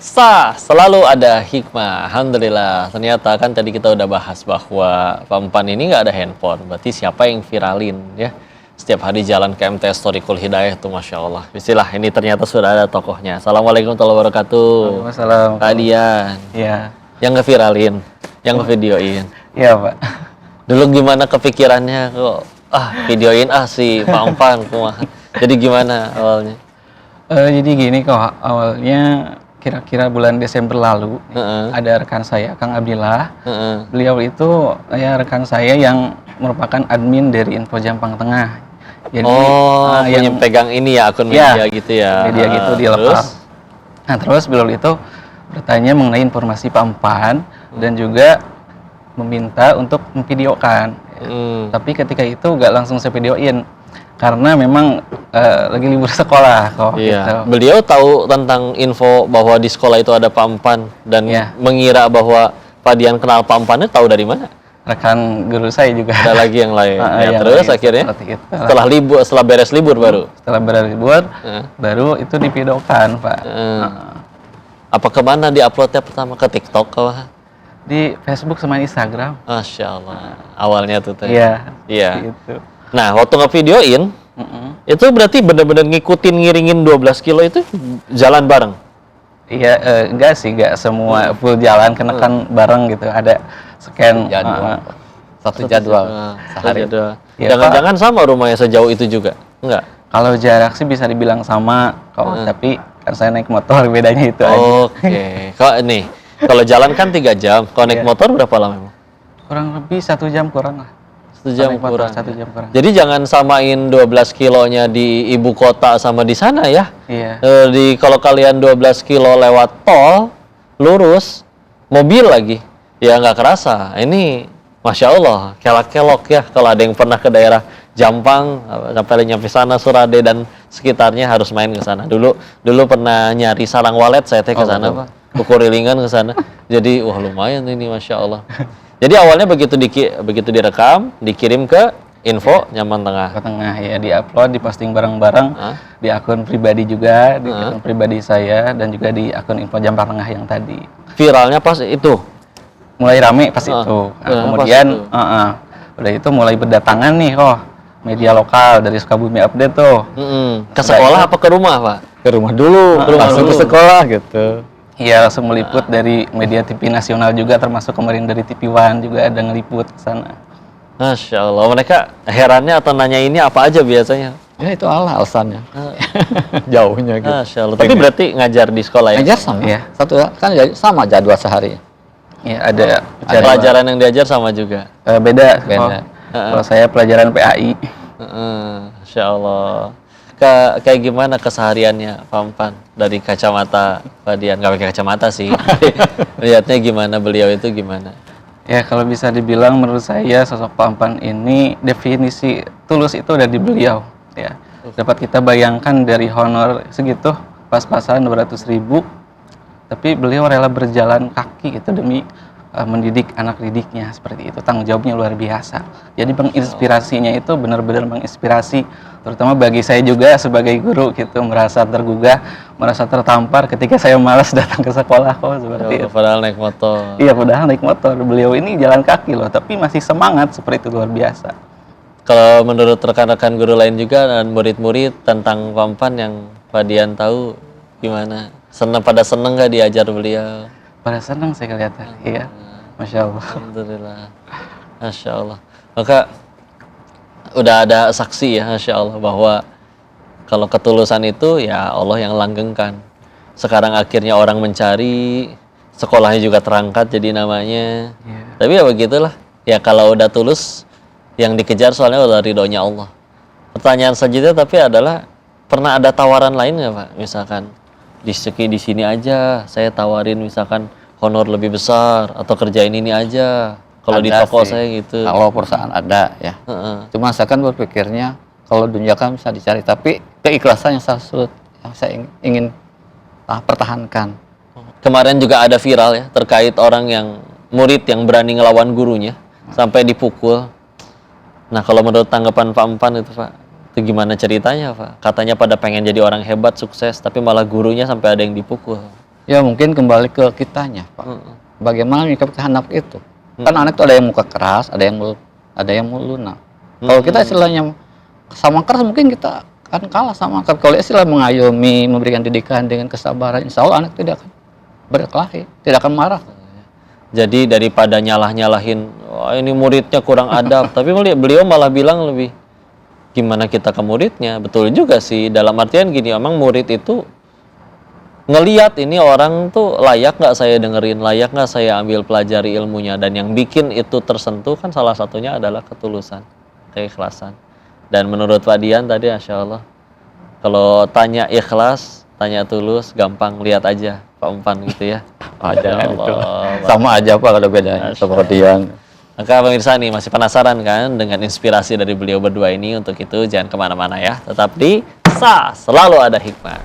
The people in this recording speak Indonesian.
Selalu ada hikmah. Alhamdulillah. Ternyata kan tadi kita udah bahas bahwa Pak Empan ini nggak ada handphone. Berarti siapa yang viralin ya? Setiap hari jalan ke MTS Thoriqul Hidayah itu Masya Allah. Bismillah, ini ternyata sudah ada tokohnya. Assalamualaikum warahmatullahi wabarakatuh. Waalaikumsalam. Kak Dian. Iya. Yang ngeviralin, yang ngevideoin. Iya, Pak. Dulu gimana kepikirannya kok videoin si Pak Empan kumaha. Jadi gimana awalnya? Jadi gini kok, awalnya kira-kira bulan Desember lalu ada rekan saya, Kang Abdillah. Beliau itu rekan saya yang merupakan admin dari Info Jampang Tengah. Jadi yang pegang ini ya akun media gitu ya. Media gitu di lokal. Nah, terus beliau itu bertanya mengenai informasi Pak Empan dan juga meminta untuk memvideokan. Tapi ketika itu nggak langsung saya videoin karena memang lagi libur sekolah kok. Iya. Gitu. Beliau tahu tentang info bahwa di sekolah itu ada Pak Empan dan mengira bahwa Pak Dian kenal Pak Empan itu tahu dari mana? Rekan guru saya juga. Ada lagi yang lain. Terus akhirnya setelah beres libur baru. Setelah beres libur baru itu divideokan, Pak. Apa kemana diuploadnya pertama, ke TikTok kah? Di Facebook sama Instagram. Masya Allah. Awalnya tuh. Iya. Gitu. Nah, waktu ngevideoin, itu berarti benar-benar ngikutin ngiringin 12 kilo itu jalan bareng? Iya, enggak sih, enggak semua full jalan, karena kan bareng gitu, ada scan satu jadwal sehari. Jangan-jangan sama rumahnya sejauh itu juga? Enggak? Kalau jarak sih bisa dibilang sama, tapi kan saya naik motor, bedanya itu aja. Oke. Kalau jalan kan 3 jam, kalau naik motor berapa lama? Kurang lebih 1 jam kurang lah. 1 jam kurang. 1 jam kurang. Jadi jangan samain 12 kilonya di ibu kota sama di sana ya. Iya. Kalau kalian 12 kilo lewat tol, lurus, mobil lagi, ya nggak kerasa. Ini Masya Allah, kelak-kelok ya. Kalau ada yang pernah ke daerah Jampang, sampai nyampe sana, Surade dan sekitarnya harus main ke sana. Dulu pernah nyari sarang walet, saya ke sana, Pak. Kukurilingan ke sana. Jadi, wah lumayan ini, Masya Allah. Jadi awalnya begitu direkam, dikirim ke Info Jampang Tengah. Ke Tengah ya, diupload, diposting bareng-bareng di akun pribadi juga, di akun pribadi saya dan juga di akun Info Jampang Tengah yang tadi. Viralnya pas itu? Mulai rame pas itu. Kemudian udah itu mulai berdatangan nih media lokal dari Sukabumi Update tuh. Ke sekolah apa ke rumah, Pak? Ke rumah dulu, langsung ke sekolah gitu. Iya, langsung meliput dari media TV nasional juga, termasuk kemarin dari TV One juga ada ngeliput ke sana. Masya Allah, mereka herannya atau nanya ini apa aja biasanya? Ya itu alasannya. Jauhnya gitu. Masya Allah. Tapi berarti ngajar di sekolah ya? Ngajar sama. Iya. Sama jadwal sehari. Iya, ada pelajaran yang diajar sama juga? Beda. Kalau saya pelajaran PAI. Masya Allah. Kayak gimana kesehariannya Pak Empan dari kacamata Pak Dian? Nggak pakai kacamata sih. Lihatnya gimana, beliau itu gimana? Ya kalau bisa dibilang menurut saya sosok Pak Empan ini definisi tulus itu ada di beliau. Ya, dapat kita bayangkan dari honor segitu pas-pasan 200.000, tapi beliau rela berjalan kaki itu demi mendidik anak didiknya, seperti itu. Tanggung jawabnya luar biasa. Jadi menginspirasinya itu benar-benar menginspirasi, terutama bagi saya juga sebagai guru gitu, merasa tergugah, merasa tertampar ketika saya malas datang ke sekolah seperti itu. Padahal naik motor. Iya, padahal naik motor. Beliau ini jalan kaki loh, tapi masih semangat, seperti itu, luar biasa. Kalau menurut rekan-rekan guru lain juga dan murid-murid tentang Pak Empan yang Pak Dian tahu gimana? Pada seneng nggak diajar beliau? Pada senang saya kelihatan, iya. Masya Allah. Alhamdulillah. Masya Allah. Maka udah ada saksi ya, Masya Allah, bahwa kalau ketulusan itu ya Allah yang langgengkan. Sekarang akhirnya orang mencari, sekolahnya juga terangkat jadi namanya. Tapi ya begitulah. Ya kalau udah tulus, yang dikejar soalnya udah ridhonya Allah. Pertanyaan selanjutnya tapi adalah, pernah ada tawaran lain nggak Pak? Misalkan di sini aja, saya tawarin misalkan honor lebih besar atau kerjain ini aja. Kalau di toko saya gitu. Kalau perusahaan ada ya. Cuma saya kan berpikirnya kalau dunia kan bisa dicari, tapi keikhlasan yang saya ingin pertahankan. Kemarin juga ada viral ya terkait orang yang murid yang berani ngelawan gurunya sampai dipukul. Nah kalau menurut tanggapan Pak Empan itu Pak, itu gimana ceritanya Pak? Katanya pada pengen jadi orang hebat, sukses, tapi malah gurunya sampai ada yang dipukul. Ya mungkin kembali ke kitanya, Pak. Bagaimana menyikapi anak itu? Kan anak itu ada yang muka keras, ada yang lunak. Kalau kita istilahnya sama keras, mungkin kita akan kalah sama anak. Kalau istilah mengayomi, memberikan didikan dengan kesabaran, insya Allah anak tidak akan berkelahi, tidak akan marah. Jadi daripada nyalah-nyalahin, wah ini muridnya kurang adab, tapi beliau malah bilang lebih gimana kita ke muridnya. Betul juga sih, dalam artian gini, emang murid itu ngeliat ini orang tuh layak nggak saya dengerin, layak nggak saya ambil pelajari ilmunya, dan yang bikin itu tersentuh kan salah satunya adalah ketulusan, keikhlasan. Dan menurut Pak Dian tadi, Masya Allah, kalau tanya ikhlas, tanya tulus, gampang, lihat aja Pak Umpan gitu ya. Ada Masya itu. Allah. Sama aja Pak kalau bedanya seperti yang. Maka pemirsa nih masih penasaran kan dengan inspirasi dari beliau berdua ini? Untuk itu jangan kemana-mana ya, tetap di Selalu Ada Hikmah.